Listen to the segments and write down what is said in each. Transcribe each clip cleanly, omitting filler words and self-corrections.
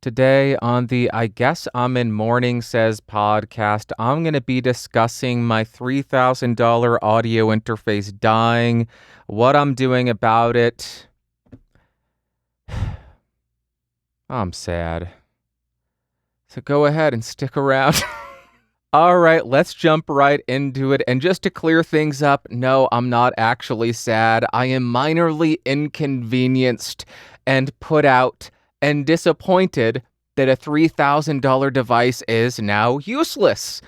Today on the I Guess I'm in Morning Says podcast, I'm going to be discussing my $3,000 audio interface dying, what I'm doing about it. I'm sad. So go ahead and stick around. All right, let's jump right into it. And just to clear things up, no, I'm not actually sad. I am minorly inconvenienced and put out and disappointed that a $3,000 device is now useless.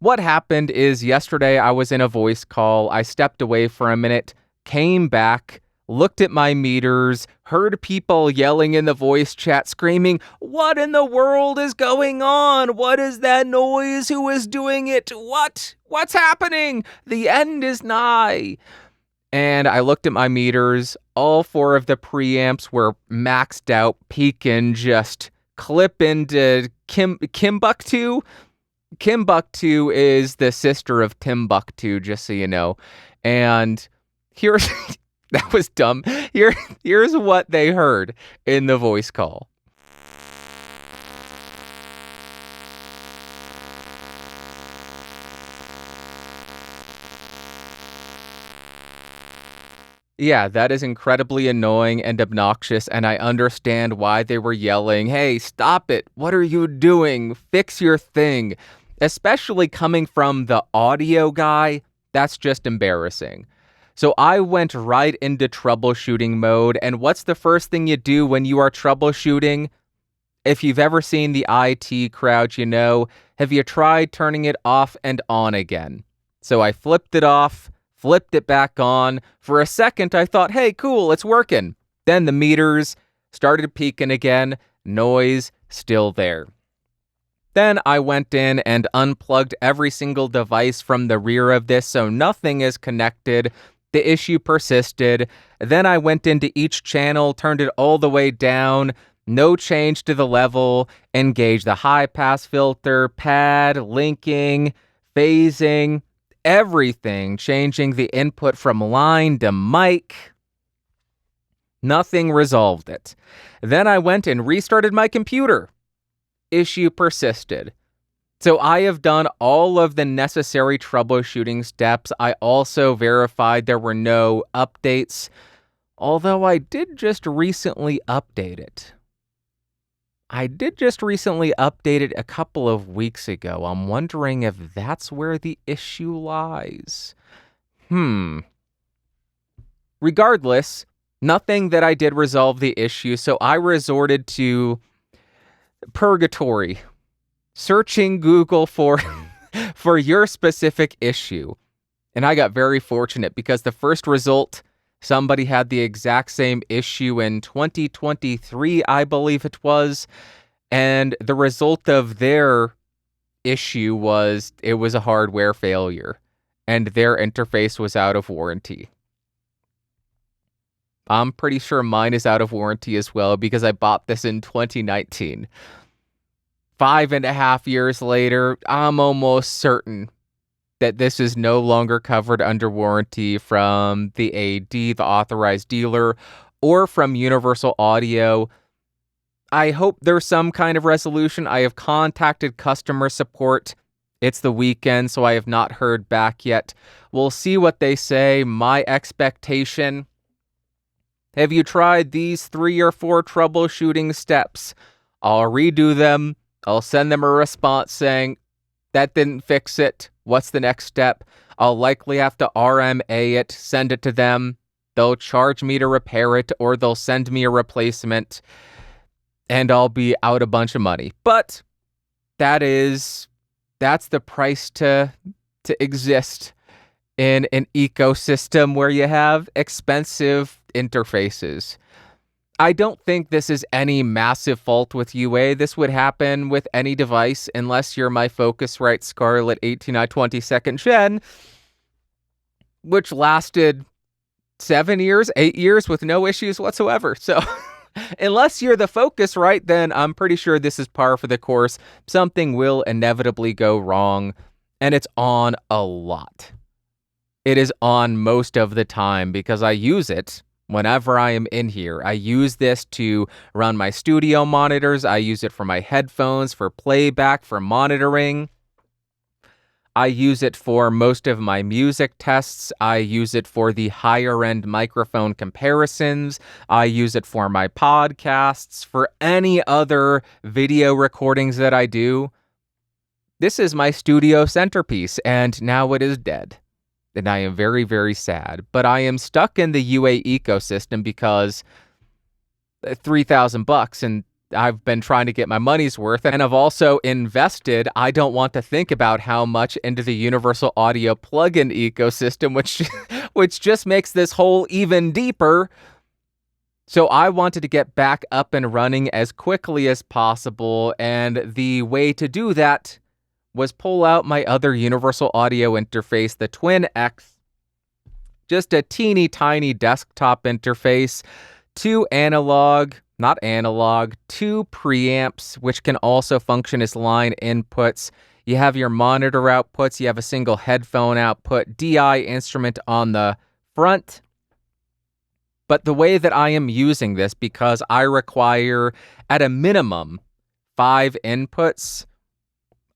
What happened is yesterday I was in a voice call. I stepped away for a minute, came back, looked at my meters, heard people yelling in the voice chat, screaming, "What in the world is going on? What is that noise? Who is doing it? What's happening? The end is nigh." And I looked at my meters. All four of the preamps were maxed out, peaking, just clip into Timbuktu. Timbuktu is the sister of Timbuktu, just so you know. And here's... that was dumb. Here's what they heard in the voice call. Yeah, that is incredibly annoying and obnoxious, and I understand why they were yelling, "Hey, stop it. What are you doing? Fix your thing." Especially coming from the audio guy, that's just embarrassing. So I went right into troubleshooting mode, and what's the first thing you do when you are troubleshooting? If you've ever seen the IT crowd, you know, have you tried turning it off and on again? So I flipped it off, flipped it back on. For a second, I thought, hey, cool, it's working. Then the meters started peaking again, noise still there. Then I went in and unplugged every single device from the rear of this so nothing is connected. The issue persisted. Then I went into each channel, turned it all the way down, no change to the level, engaged the high pass filter, pad, linking, phasing, everything, changing the input from line to mic. Nothing resolved it. Then I went and restarted my computer. Issue persisted. So I have done all of the necessary troubleshooting steps. I also verified there were no updates, although I did just recently update it. I did just recently update it a couple of weeks ago. I'm wondering if that's where the issue lies. Regardless, nothing that I did resolve the issue, so I resorted to purgatory. Searching Google for your specific issue. And I got very fortunate because the first result, somebody had the exact same issue in 2023, I believe it was. And the result of their issue was it was a hardware failure. And their interface was out of warranty. I'm pretty sure mine is out of warranty as well because I bought this in 2019. 5.5 years later, I'm almost certain that this is no longer covered under warranty from the AD, the authorized dealer, or from Universal Audio. I hope there's some kind of resolution. I have contacted customer support. It's the weekend, so I have not heard back yet. We'll see what they say. My expectation: have you tried these 3 or 4 troubleshooting steps? I'll redo them. I'll send them a response saying, that didn't fix it. What's the next step? I'll likely have to RMA it, send it to them. They'll charge me to repair it, or they'll send me a replacement, and I'll be out a bunch of money. But that's the price to exist in an ecosystem where you have expensive interfaces. I don't think this is any massive fault with UA. This would happen with any device unless you're my Focusrite Scarlett 18i 22nd Gen, which lasted 7 years, 8 years with no issues whatsoever. So unless you're the Focusrite, then I'm pretty sure this is par for the course. Something will inevitably go wrong, and it's on a lot. It is on most of the time because I use it whenever I am in here. I use this to run my studio monitors. I use it for my headphones, for playback, for monitoring. I use it for most of my music tests. I use it for the higher end microphone comparisons. I use it for my podcasts, for any other video recordings that I do. This is my studio centerpiece, and now it is dead. And I am very, very sad. But I am stuck in the UA ecosystem because $3,000, and I've been trying to get my money's worth, and I've also invested, I don't want to think about how much, into the Universal Audio plugin ecosystem, which just makes this hole even deeper. So I wanted to get back up and running as quickly as possible, and the way to do that was pull out my other Universal Audio interface, the Twin X, just a teeny tiny desktop interface, two preamps, which can also function as line inputs. You have your monitor outputs, you have a single headphone output, DI instrument on the front. But the way that I am using this, because I require at a minimum 5 inputs,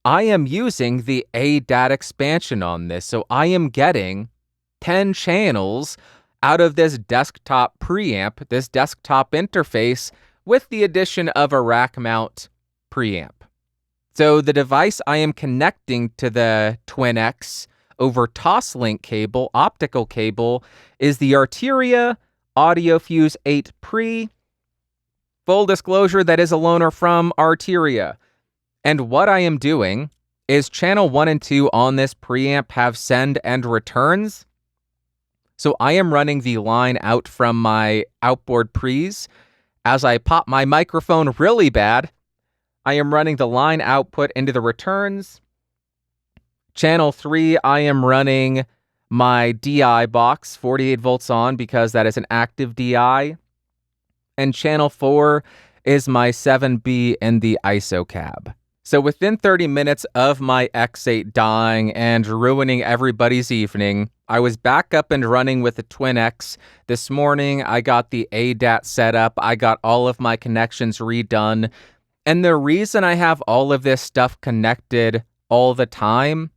I am using the ADAT expansion on this. So I am getting 10 channels out of this desktop preamp, this desktop interface, with the addition of a rack mount preamp. So the device I am connecting to the Twin X over Toslink cable, optical cable, is the Arteria AudioFuse 8 Pre. Full disclosure, that is a loaner from Arteria. And what I am doing is channel 1 and 2 on this preamp have send and returns. So I am running the line out from my outboard pre's. As I pop my microphone really bad, I am running the line output into the returns. Channel 3, I am running my DI box, 48 volts on, because that is an active DI. And channel 4 is my 7B in the ISO cab. So within 30 minutes of my X8 dying and ruining everybody's evening, I was back up and running with the Twin X. This morning, I got the ADAT set up. I got all of my connections redone. And the reason I have all of this stuff connected all the time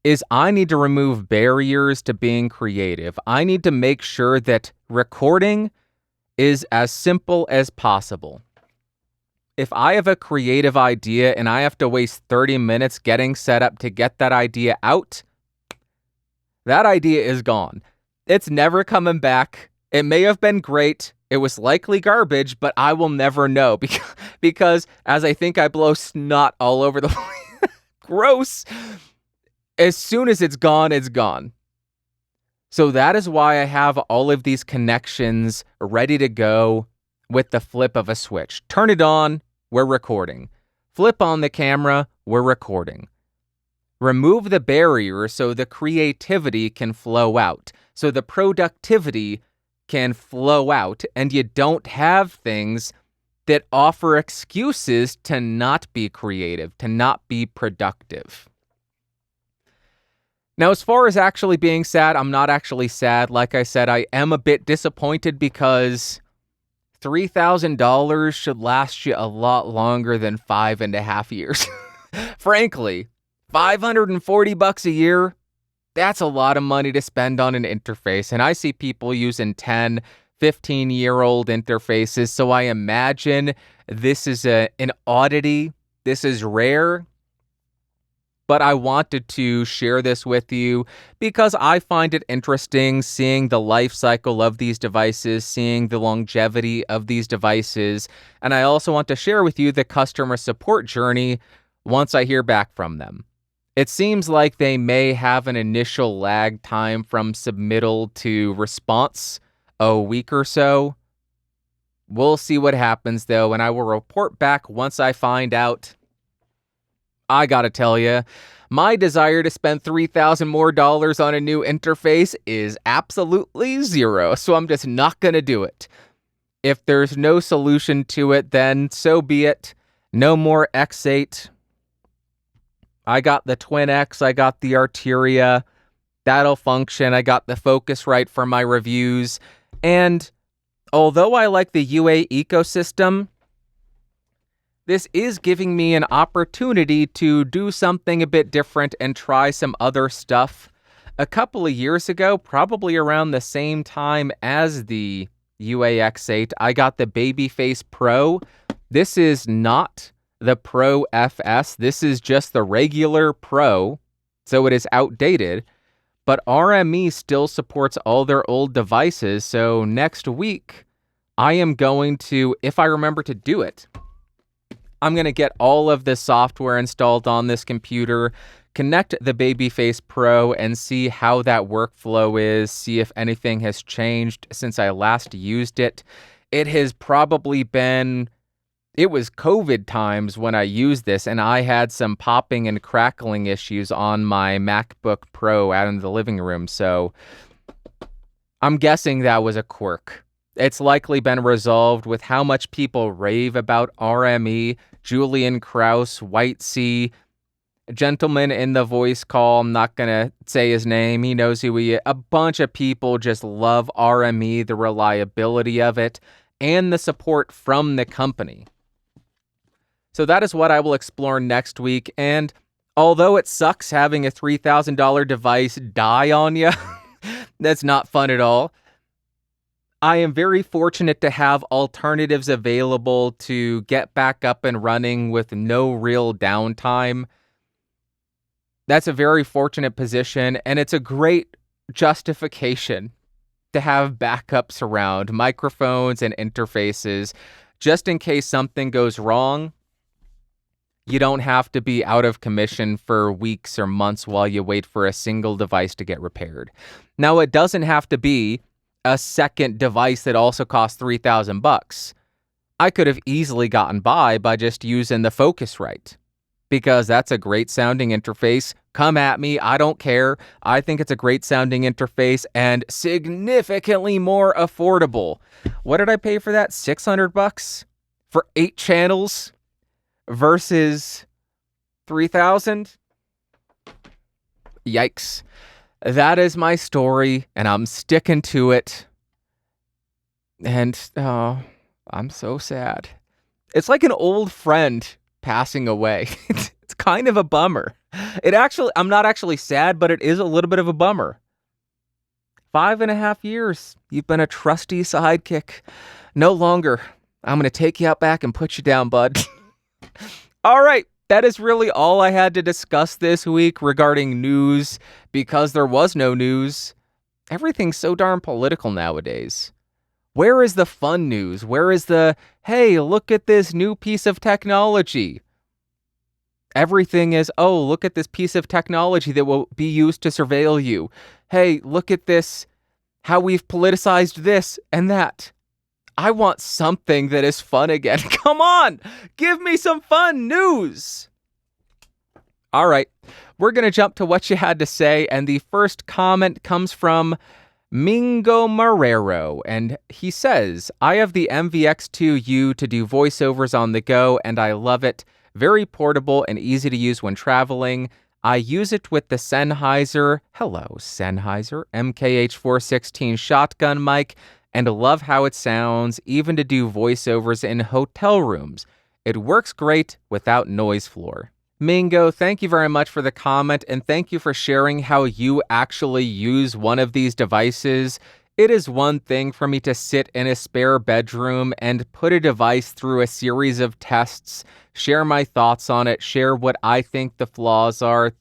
is I need to remove barriers to being creative. I need to make sure that recording is as simple as possible. If I have a creative idea and I have to waste 30 minutes getting set up to get that idea out, that idea is gone. It's never coming back. It may have been great. It was likely garbage, but I will never know because as I think I blow snot all over the place. Gross. As soon as it's gone, it's gone. So that is why I have all of these connections ready to go with the flip of a switch. Turn it on, we're recording. Flip on the camera, we're recording. Remove the barrier so the creativity can flow out, so the productivity can flow out, and you don't have things that offer excuses to not be creative, to not be productive. Now, as far as actually being sad, I'm not actually sad. Like I said, I am a bit disappointed because $3,000 should last you a lot longer than 5.5 years. Frankly, $540 a year, that's a lot of money to spend on an interface. And I see people using 10, 15-year-old interfaces, so I imagine this is an oddity. This is rare. But I wanted to share this with you because I find it interesting seeing the life cycle of these devices, seeing the longevity of these devices, and I also want to share with you the customer support journey once I hear back from them. It seems like they may have an initial lag time from submittal to response, a week or so. We'll see what happens though, and I will report back once I find out. I gotta tell you, my desire to spend $3,000 more on a new interface is absolutely zero, so I'm just not gonna do it. If there's no solution to it, then so be it. No more X8. I got the Twin X, I got the Arteria. That'll function. I got the Focusrite for my reviews. And although I like the UA ecosystem, this is giving me an opportunity to do something a bit different and try some other stuff. A couple of years ago, probably around the same time as the UAX8, I got the Babyface Pro. This is not the Pro FS. This is just the regular Pro, so it is outdated. But RME still supports all their old devices, so next week, I am going to, if I remember to do it, I'm going to get all of the software installed on this computer, connect the Babyface Pro, and see how that workflow is, see if anything has changed since I last used it. It has probably been, it was COVID times when I used this, and I had some popping and crackling issues on my MacBook Pro out in the living room, so I'm guessing that was a quirk. It's likely been resolved with how much people rave about RME, Julian Krause, WYHTS, gentleman in the voice call, I'm not going to say his name, he knows who he is. A bunch of people just love RME, the reliability of it, and the support from the company. So that is what I will explore next week, and although it sucks having a $3,000 device die on you, that's not fun at all. I am very fortunate to have alternatives available to get back up and running with no real downtime. That's a very fortunate position, and it's a great justification to have backups around, microphones and interfaces, just in case something goes wrong. You don't have to be out of commission for weeks or months while you wait for a single device to get repaired. Now, it doesn't have to be a second device that also costs $3,000. I could have easily gotten by just using the Focusrite, because that's a great sounding interface. Come at me, I don't care. I think it's a great sounding interface and significantly more affordable. What did I pay for that? $600 for 8 channels versus $3,000? Yikes. That is my story, and I'm sticking to it. And, I'm so sad. It's like an old friend passing away. It's kind of a bummer. I'm not actually sad, but it is a little bit of a bummer. 5.5 years, you've been a trusty sidekick. No longer. I'm going to take you out back and put you down, bud. All right. That is really all I had to discuss this week regarding news, because there was no news. Everything's so darn political nowadays. Where is the fun news? Where is the, hey, look at this new piece of technology? Everything is, oh, look at this piece of technology that will be used to surveil you. Hey, look at this, how we've politicized this and that. I want something that is fun again. Come on, give me some fun news. All right, we're going to jump to what you had to say, and the first comment comes from Mingo Marrero, and he says, I have the MVX2U to do voiceovers on the go, and I love it. Very portable and easy to use when traveling. I use it with the Sennheiser, MKH416 shotgun mic, and love how it sounds, even to do voiceovers in hotel rooms. It works great without noise floor. Mingo, thank you very much for the comment, and thank you for sharing how you actually use one of these devices. It is one thing for me to sit in a spare bedroom and put a device through a series of tests, share my thoughts on it, share what I think the flaws are,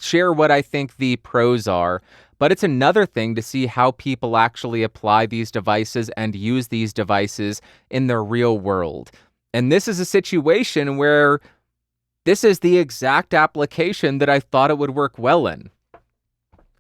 share what I think the pros are. But it's another thing to see how people actually apply these devices and use these devices in the real world. And this is a situation where this is the exact application that I thought it would work well in.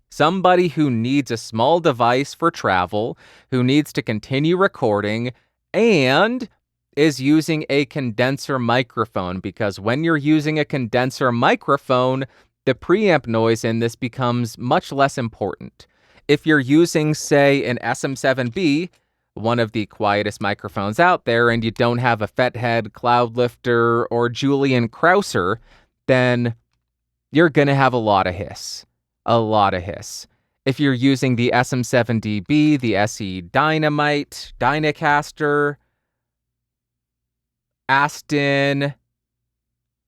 Somebody who needs a small device for travel, who needs to continue recording, and is using a condenser microphone, because when you're using a condenser microphone, the preamp noise in this becomes much less important. If you're using, say, an SM7B, one of the quietest microphones out there, and you don't have a Fethead, Cloudlifter, or Julian Krauser, then you're going to have a lot of hiss. A lot of hiss. If you're using the SM7DB, the SE Dynamite, Dynacaster, Aston,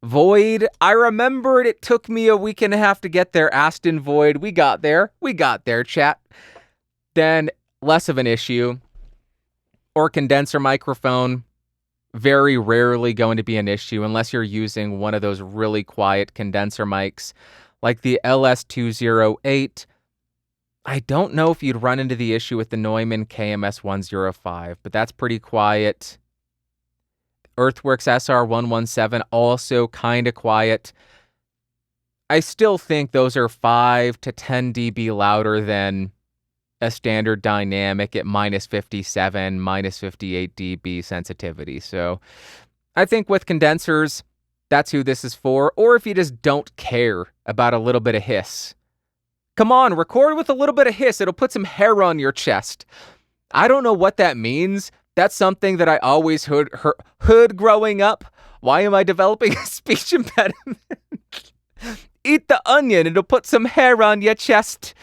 Void. I remembered it took me a week and a half to get there. Aston Void. We got there, chat. Then less of an issue. Or condenser microphone. Very rarely going to be an issue unless you're using one of those really quiet condenser mics like the LS208. I don't know if you'd run into the issue with the Neumann KMS105, but that's pretty quiet. Earthworks SR117, also kind of quiet. I still think those are 5 to 10 dB louder than a standard dynamic at minus 57, minus 58 dB sensitivity. So I think with condensers, that's who this is for. Or if you just don't care about a little bit of hiss. Come on, record with a little bit of hiss. It'll put some hair on your chest. I don't know what that means. That's something that I always heard growing up. Why am I developing a speech impediment? Eat the onion. It'll put some hair on your chest.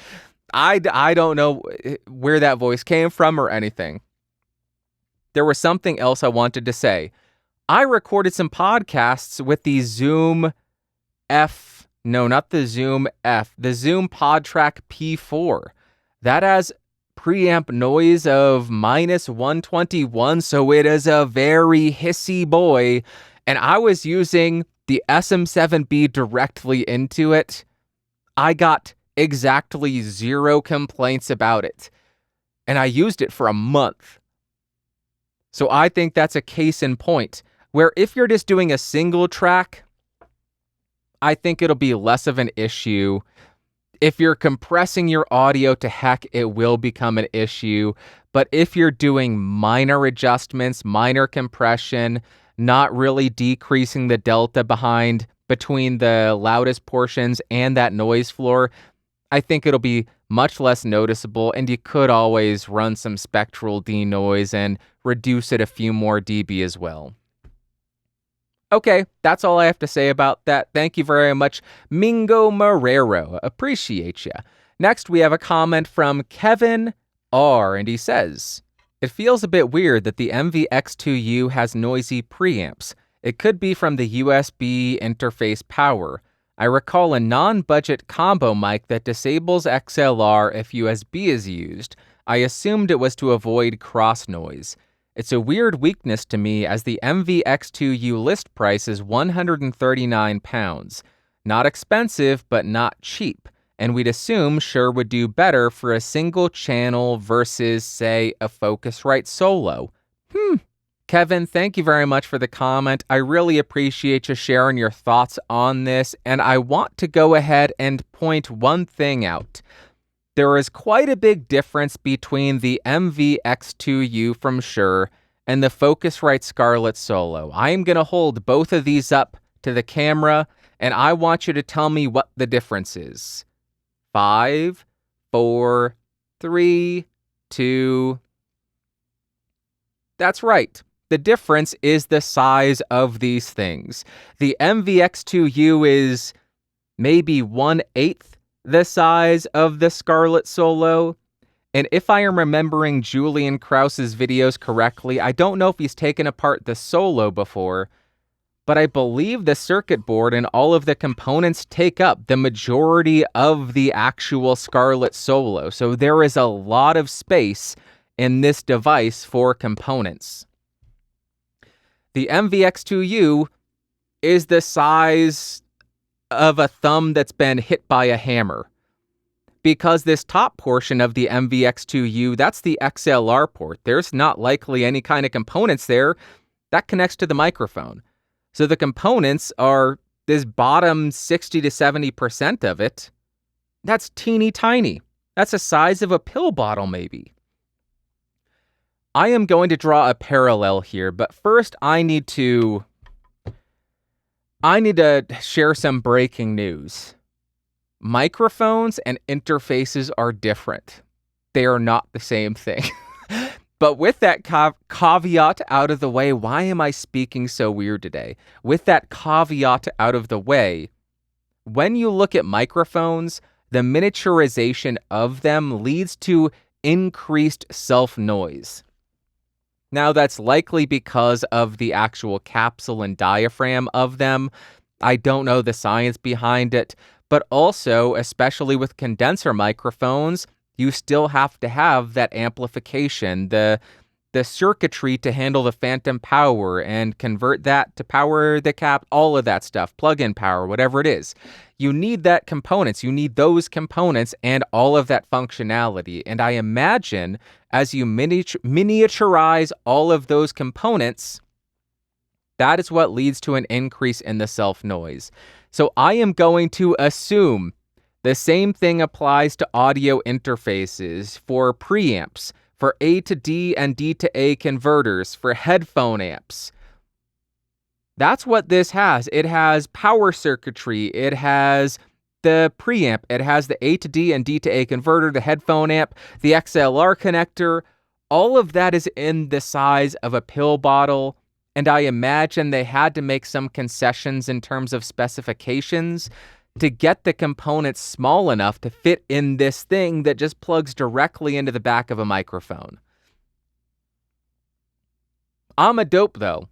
I don't know where that voice came from or anything. There was something else I wanted to say. I recorded some podcasts with the Zoom F. No, not the Zoom F. The Zoom PodTrack P4. That has preamp noise of minus 121, so it is a very hissy boy. And I was using the SM7B directly into it. I got exactly 0 complaints about it. And I used it for a month. So I think that's a case in point, where if you're just doing a single track, I think it'll be less of an issue. If you're compressing your audio to heck, it will become an issue. But if you're doing minor adjustments, minor compression, not really decreasing the delta between the loudest portions and that noise floor, I think it'll be much less noticeable, and you could always run some spectral denoise and reduce it a few more dB as well. Okay, that's all I have to say about that. Thank you very much, Mingo Marrero. Appreciate ya. Next, we have a comment from Kevin R, and he says, "It feels a bit weird that the MVX2U has noisy preamps. It could be from the USB interface power. I recall a non-budget combo mic that disables XLR if USB is used. I assumed it was to avoid cross noise. It's a weird weakness to me as the MVX2U list price is £139. Not expensive, but not cheap. And we'd assume Shure would do better for a single channel versus, say, a Focusrite Solo. Kevin, thank you very much for the comment. I really appreciate you sharing your thoughts on this, and I want to go ahead and point one thing out. There is quite a big difference between the MVX2U from Shure and the Focusrite Scarlett Solo. I am going to hold both of these up to the camera, and I want you to tell me what the difference is. 5, 4, 3, 2. That's right. The difference is the size of these things. The MVX2U is maybe 1/8 the size of the Scarlett Solo. And if I am remembering Julian Krause's videos correctly, I don't know if he's taken apart the Solo before, but I believe the circuit board and all of the components take up the majority of the actual Scarlett Solo. So there is a lot of space in this device for components. The MVX2U is the size of a thumb that's been hit by a hammer. Because this top portion of the MVX2U, that's the XLR port. There's not likely any kind of components there. That connects to the microphone. So the components are this bottom 60 to 70% of it. That's teeny tiny. That's the size of a pill bottle maybe. I am going to draw a parallel here, but first I need to share some breaking news. Microphones and interfaces are different. They are not the same thing. But with that caveat out of the way, why am I speaking so weird today? With that caveat out of the way, when you look at microphones, the miniaturization of them leads to increased self-noise. Now, that's likely because of the actual capsule and diaphragm of them. I don't know the science behind it, but also, especially with condenser microphones, you still have to have that amplification, the circuitry to handle the phantom power and convert that to power the cap, all of that stuff, plug-in power, whatever it is. You need that components. You need those components and all of that functionality. And I imagine as you miniaturize all of those components, that is what leads to an increase in the self-noise. So I am going to assume the same thing applies to audio interfaces for preamps, for A to D and D to A converters, for headphone amps. That's what this has. It has power circuitry. It has the preamp. It has the A to D and D to A converter, the headphone amp, the XLR connector. All of that is in the size of a pill bottle. And I imagine they had to make some concessions in terms of specifications to get the components small enough to fit in this thing that just plugs directly into the back of a microphone. I'm a dope, though.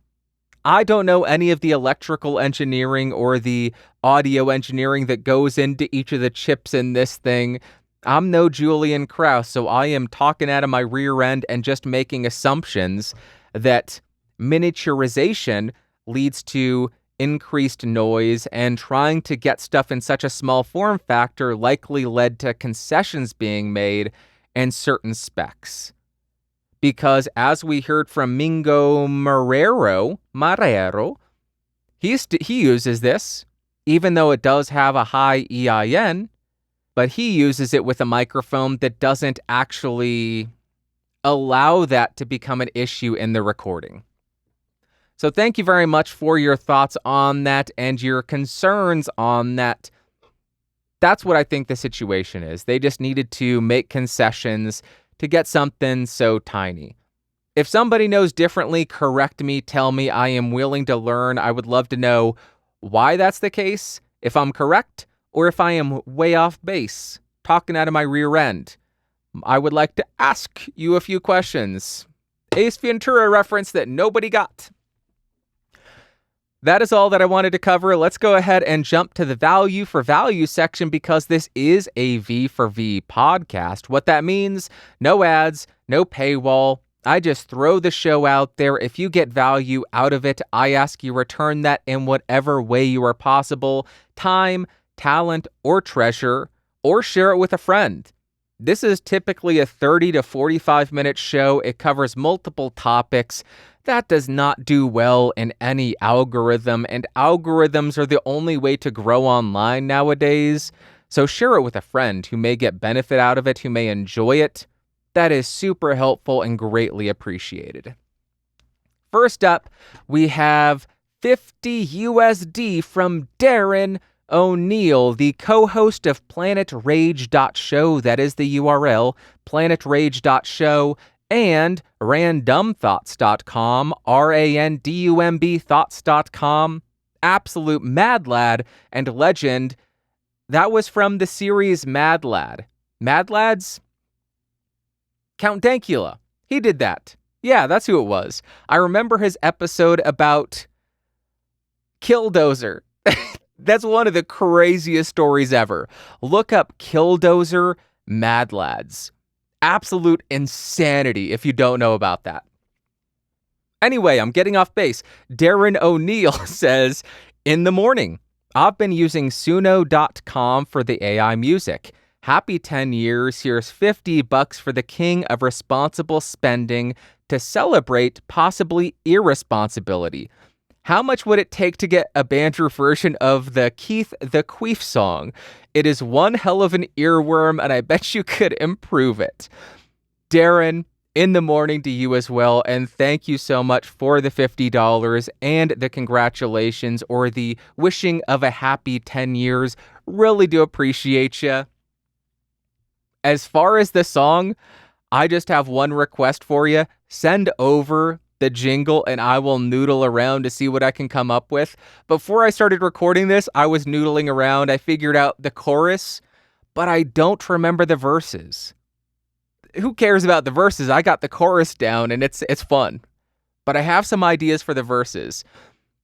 I don't know any of the electrical engineering or the audio engineering that goes into each of the chips in this thing. I'm no Julian Krauss, so I am talking out of my rear end and just making assumptions that miniaturization leads to increased noise, and trying to get stuff in such a small form factor likely led to concessions being made and certain specs. Because as we heard from Mingo Marrero, he uses this, even though it does have a high EIN, but he uses it with a microphone that doesn't actually allow that to become an issue in the recording. So thank you very much for your thoughts on that and your concerns on that. That's what I think the situation is. They just needed to make concessions to get something so tiny. If somebody knows differently, correct me, tell me. I am willing to learn. I would love to know why that's the case, if I'm correct, or if I am way off base, talking out of my rear end. I would like to ask you a few questions. Ace Ventura reference that nobody got. That is all that I wanted to cover. Let's go ahead and jump to the value for value section because this is a V for V podcast. What that means, no ads, no paywall. I just throw the show out there. If you get value out of it, I ask you return that in whatever way you are possible. Time, talent, or treasure, or share it with a friend. This is typically a 30 to 45 minute show. It covers multiple topics. That does not do well in any algorithm, and algorithms are the only way to grow online nowadays. So share it with a friend who may get benefit out of it, who may enjoy it. That is super helpful and greatly appreciated. First up, we have 50 USD from Darren O'Neill, the co-host of PlanetRage.show. That is the URL, PlanetRage.show. And randomthoughts.com, RANDUMB thoughts.com. Absolute mad lad and legend. That was from the series Mad Lad. Mad Lads? Count Dankula. He did that. Yeah, that's who it was. I remember his episode about Killdozer. That's one of the craziest stories ever. Look up Killdozer Mad Lads. Absolute insanity if you don't know about that. Anyway, I'm getting off base. Darren O'Neill says, in the morning, I've been using Suno.com for the AI music. Happy 10 years. Here's $50 for the king of responsible spending to celebrate possibly irresponsibility. How much would it take to get a Bandrew version of the Keith the Queef song? It is one hell of an earworm, and I bet you could improve it. Darren, in the morning to you as well, and thank you so much for the $50 and the congratulations or the wishing of a happy 10 years. Really do appreciate you. As far as the song, I just have one request for you. Send over the jingle and I will noodle around to see what I can come up with. Before I started recording this, I was noodling around. I figured out the chorus, but I don't remember the verses. Who cares about the verses? I got the chorus down and it's fun. But I have some ideas for the verses.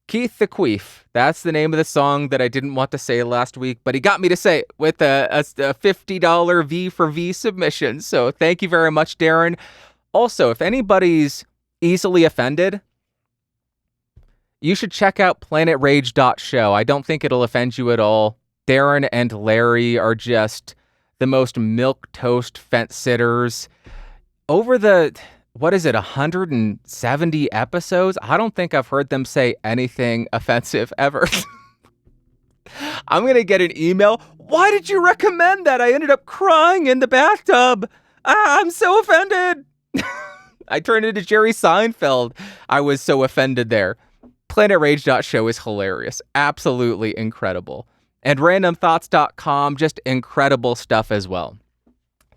Keith the Queef, that's the name of the song that I didn't want to say last week, but he got me to say it with a $50 V for V submission. So thank you very much, Darren. Also, if anybody's easily offended, you should check out planetrage.show. I don't think it'll offend you at all. Darren and Larry are just the most milquetoast fence sitters. Over the, 170 episodes? I don't think I've heard them say anything offensive ever. I'm going to get an email. Why did you recommend that? I ended up crying in the bathtub. I'm so offended. I turned into Jerry Seinfeld. I was so offended there. PlanetRage.show is hilarious. Absolutely incredible. And randomthoughts.com, just incredible stuff as well.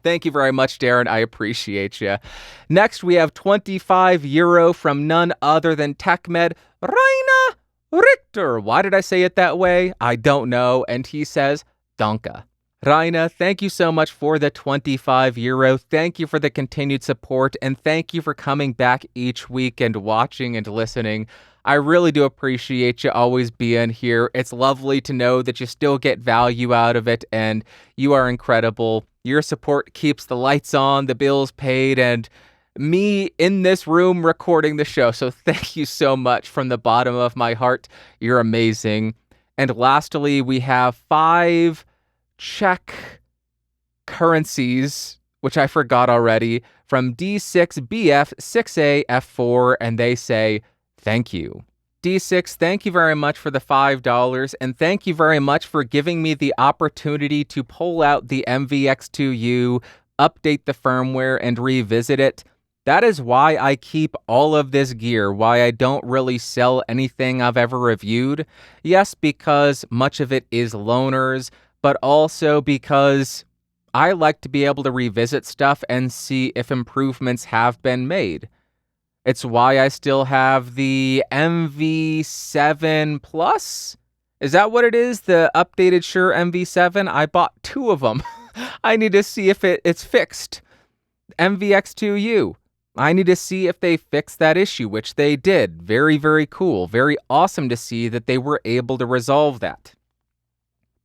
Thank you very much, Darren. I appreciate you. Next, we have €25 from none other than TechMed Rainer Richter. Why did I say it that way? I don't know. And he says, Danke. Raina, thank you so much for the €25. Thank you for the continued support, and thank you for coming back each week and watching and listening. I really do appreciate you always being here. It's lovely to know that you still get value out of it, and you are incredible. Your support keeps the lights on, the bills paid, and me in this room recording the show. So thank you so much from the bottom of my heart. You're amazing. And lastly, we have 5 Czech currencies, which I forgot already, from D6BF6AF4, and they say, thank you. D6, thank you very much for the $5, and thank you very much for giving me the opportunity to pull out the MVX2U, update the firmware, and revisit it. That is why I keep all of this gear, why I don't really sell anything I've ever reviewed. Yes, because much of it is loaners, but also because I like to be able to revisit stuff and see if improvements have been made. It's why I still have the MV7 Plus. Is that what it is? The updated Shure MV7? I bought 2 of them. I need to see if it's fixed. MVX2U. I need to see if they fixed that issue, which they did. Very, very cool. Very awesome to see that they were able to resolve that.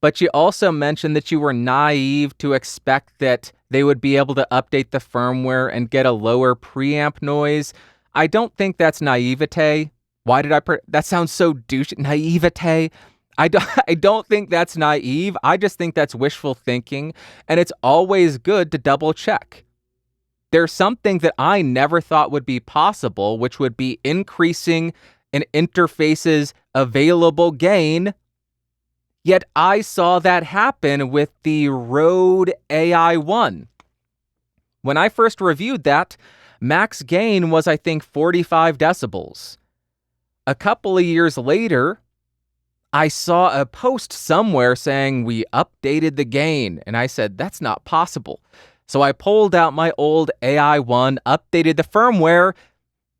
But you also mentioned that you were naive to expect that they would be able to update the firmware and get a lower preamp noise. I don't think that's naivete. Why did that sounds so douche? Naivete? I don't think that's naive. I just think that's wishful thinking, and it's always good to double check. There's something that I never thought would be possible, which would be increasing an interface's available gain. Yet I saw that happen with the Rode AI1. When I first reviewed that, max gain was, I think, 45 decibels. A couple of years later, I saw a post somewhere saying we updated the gain, and I said, that's not possible. So I pulled out my old AI1, updated the firmware.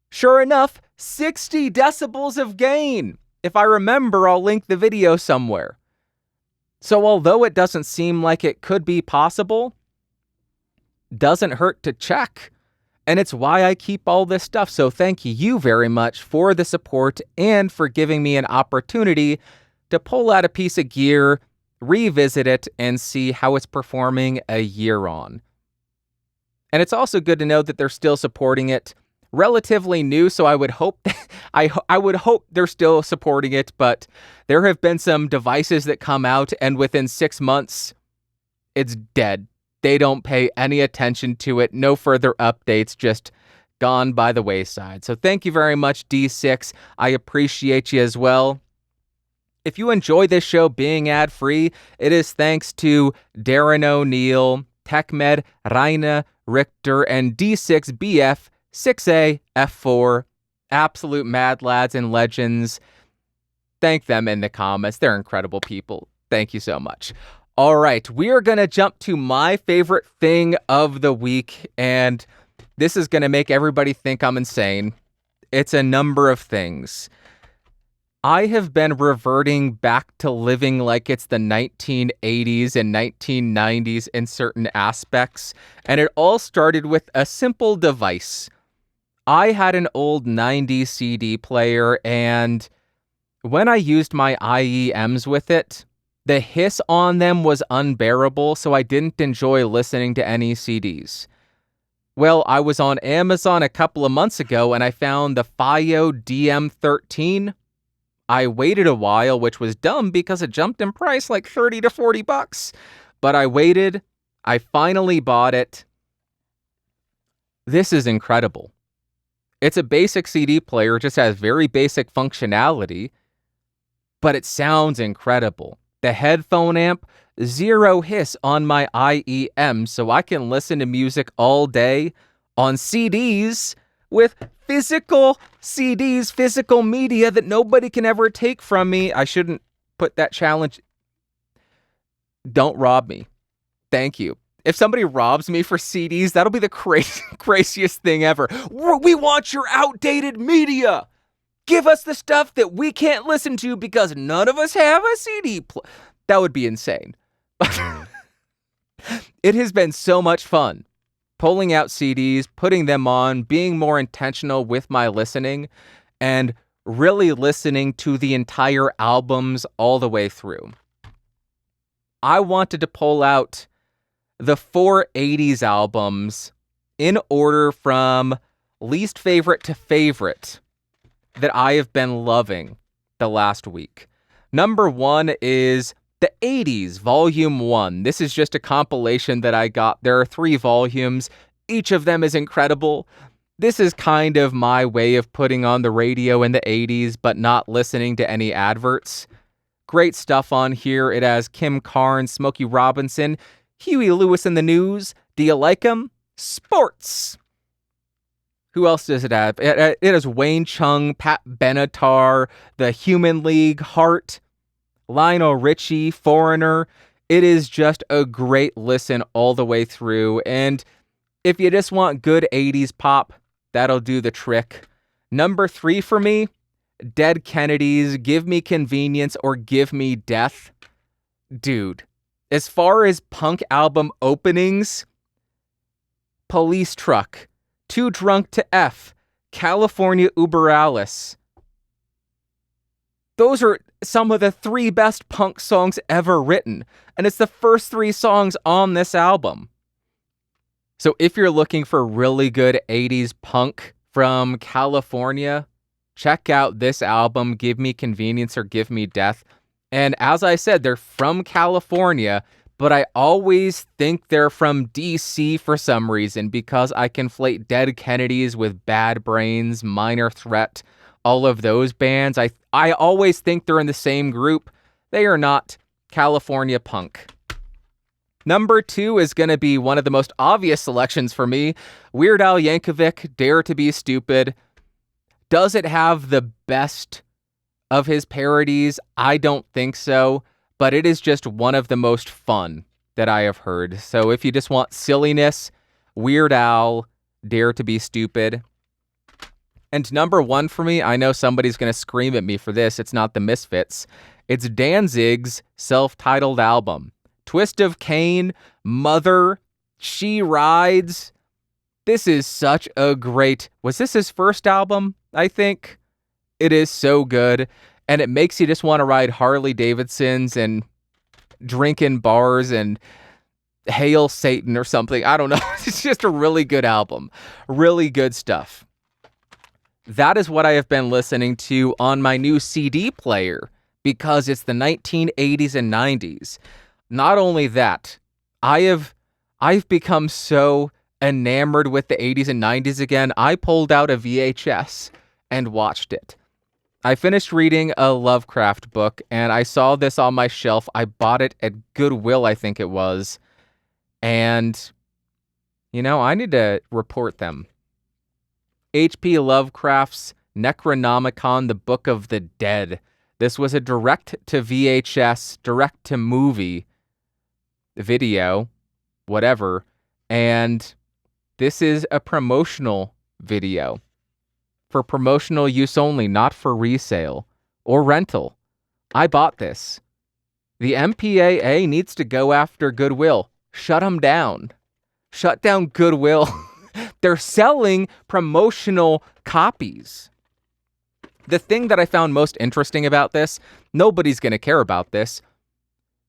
Sure enough, 60 decibels of gain. If I remember, I'll link the video somewhere. So although it doesn't seem like it could be possible, doesn't hurt to check. And it's why I keep all this stuff. So thank you very much for the support and for giving me an opportunity to pull out a piece of gear, revisit it, and see how it's performing a year on. And it's also good to know that they're still supporting it. Relatively new, so I would hope I would hope they're still supporting it, but there have been some devices that come out and within 6 months it's dead. They don't pay any attention to it. No further updates, just gone by the wayside. So thank you very much, D6. I appreciate you as well. If you enjoy this show being ad-free, it is thanks to Darren O'Neill, TechMed, Raina Richter, and D6BF 6A F4, absolute mad lads and legends. Thank them in the comments. They're incredible people. Thank you so much. All right, we are going to jump to my favorite thing of the week, and this is going to make everybody think I'm insane. It's a number of things. I have been reverting back to living like it's the 1980s and 1990s in certain aspects, and it all started with a simple device. I had an old 90s CD player, and when I used my IEMs with it, the hiss on them was unbearable, so I didn't enjoy listening to any CDs. Well, I was on Amazon a couple of months ago, and I found the FiO DM13. I waited a while, which was dumb because it jumped in price like 30 to 40 bucks. But I waited. I finally bought it. This is incredible. It's a basic CD player, just has very basic functionality, but it sounds incredible. The headphone amp, zero hiss on my IEM, so I can listen to music all day on CDs with physical CDs, physical media that nobody can ever take from me. I shouldn't put that challenge. Don't rob me. Thank you. If somebody robs me for CDs, that'll be the craziest thing ever. We want your outdated media. Give us the stuff that we can't listen to because none of us have a CD. That would be insane. It has been so much fun pulling out CDs, putting them on, being more intentional with my listening, and really listening to the entire albums all the way through. I wanted to pull out the 4 80s albums in order from least favorite to favorite that I have been loving the last week. Number 1 is the 80s, Volume 1. This is just a compilation that I got. There are 3 volumes. Each of them is incredible. This is kind of my way of putting on the radio in the 80s, but not listening to any adverts. Great stuff on here. It has Kim Carnes, Smokey Robinson, Huey Lewis in the News. Do you like them? Sports. Who else does it have? It has Wayne Chung, Pat Benatar, The Human League, Heart, Lionel Richie, Foreigner. It is just a great listen all the way through. And if you just want good 80s pop, that'll do the trick. Number 3 for me, Dead Kennedys, Give Me Convenience or Give Me Death. Dude, as far as punk album openings, Police Truck, Too Drunk to F, California Uber Alice. Those are some of the 3 best punk songs ever written, and it's the first 3 songs on this album. So if you're looking for really good 80s punk from California, check out this album, Give Me Convenience or Give Me Death. And as I said, they're from California, but I always think they're from DC for some reason because I conflate Dead Kennedys with Bad Brains, Minor Threat, all of those bands. I always think they're in the same group. They are not. California punk. Number 2 is going to be one of the most obvious selections for me. Weird Al Yankovic, Dare to Be Stupid. Does it have the best of his parodies? I don't think so, but it is just one of the most fun that I have heard. So if you just want silliness, Weird Al, Dare to Be Stupid. And number 1 for me, I know somebody's going to scream at me for this. It's not the Misfits. It's Danzig's self-titled album. Twist of Cain, Mother, She Rides. This is such a great... Was this his first album, I think? It is so good, and it makes you just want to ride Harley Davidsons and drink in bars and hail Satan or something. I don't know. It's just a really good album. Really good stuff. That is what I have been listening to on my new CD player because it's the 1980s and 90s. Not only that, I've become so enamored with the 80s and 90s again. I pulled out a VHS and watched it. I finished reading a Lovecraft book and I saw this on my shelf. I bought it at Goodwill, I think it was. And, I need to report them. H.P. Lovecraft's Necronomicon, the Book of the Dead. This was a direct-to-VHS, direct-to-movie video, whatever, and this is a promotional video for promotional use only, not for resale or rental. I bought this. The MPAA needs to go after Goodwill. Shut them down. Shut down Goodwill. They're selling promotional copies. The thing that I found most interesting about this, nobody's going to care about this.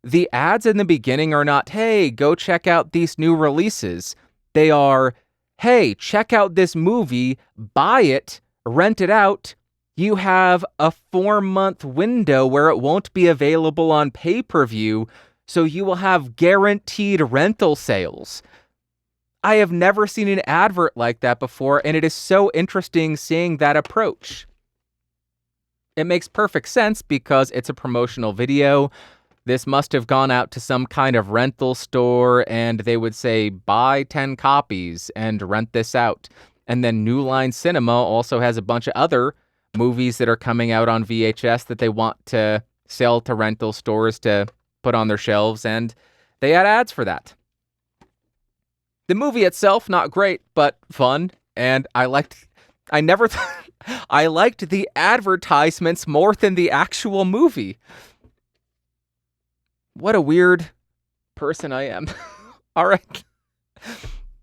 The ads in the beginning are not, hey, go check out these new releases. They are, hey, check out this movie, buy it, rent it out. You have a 4-month window where it won't be available on pay-per-view, so you will have guaranteed rental sales. I have never seen an advert like that before, and it is so interesting seeing that approach. It makes perfect sense because it's a promotional video. This must have gone out to some kind of rental store, and they would say, buy 10 copies and rent this out. And then New Line Cinema also has a bunch of other movies that are coming out on VHS that they want to sell to rental stores to put on their shelves, and they had ads for that. The movie itself, not great, but fun, and I liked the advertisements more than the actual movie. What a weird person I am. All right.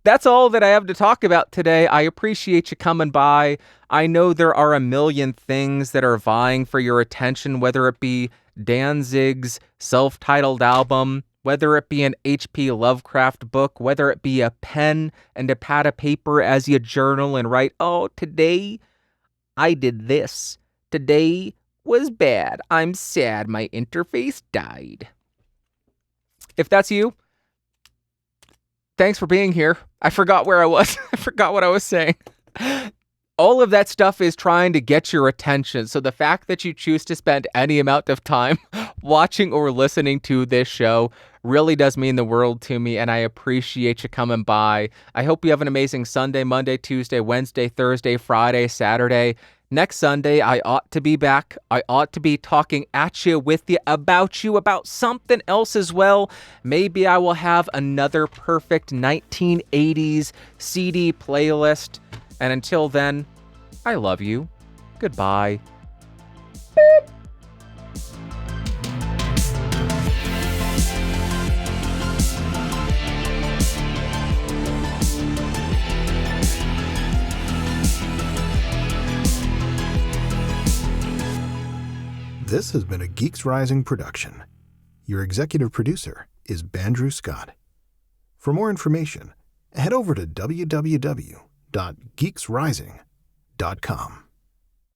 That's all that I have to talk about today. I appreciate you coming by. I know there are a million things that are vying for your attention, whether it be Danzig's self-titled album, whether it be an H.P. Lovecraft book, whether it be a pen and a pad of paper as you journal and write, oh, today I did this. Today was bad. I'm sad my interface died. If that's you, thanks for being here. I forgot where I was. I forgot what I was saying. All of that stuff is trying to get your attention. So the fact that you choose to spend any amount of time watching or listening to this show really does mean the world to me, and I appreciate you coming by. I hope you have an amazing Sunday, Monday, Tuesday, Wednesday, Thursday, Friday, Saturday. Next Sunday, I ought to be back. I ought to be talking at you, with you, about something else as well. Maybe I will have another perfect 1980s CD playlist. And until then, I love you. Goodbye. Beep. This has been a Geeks Rising production. Your executive producer is Bandrew Scott. For more information, head over to www.geeksrising.com.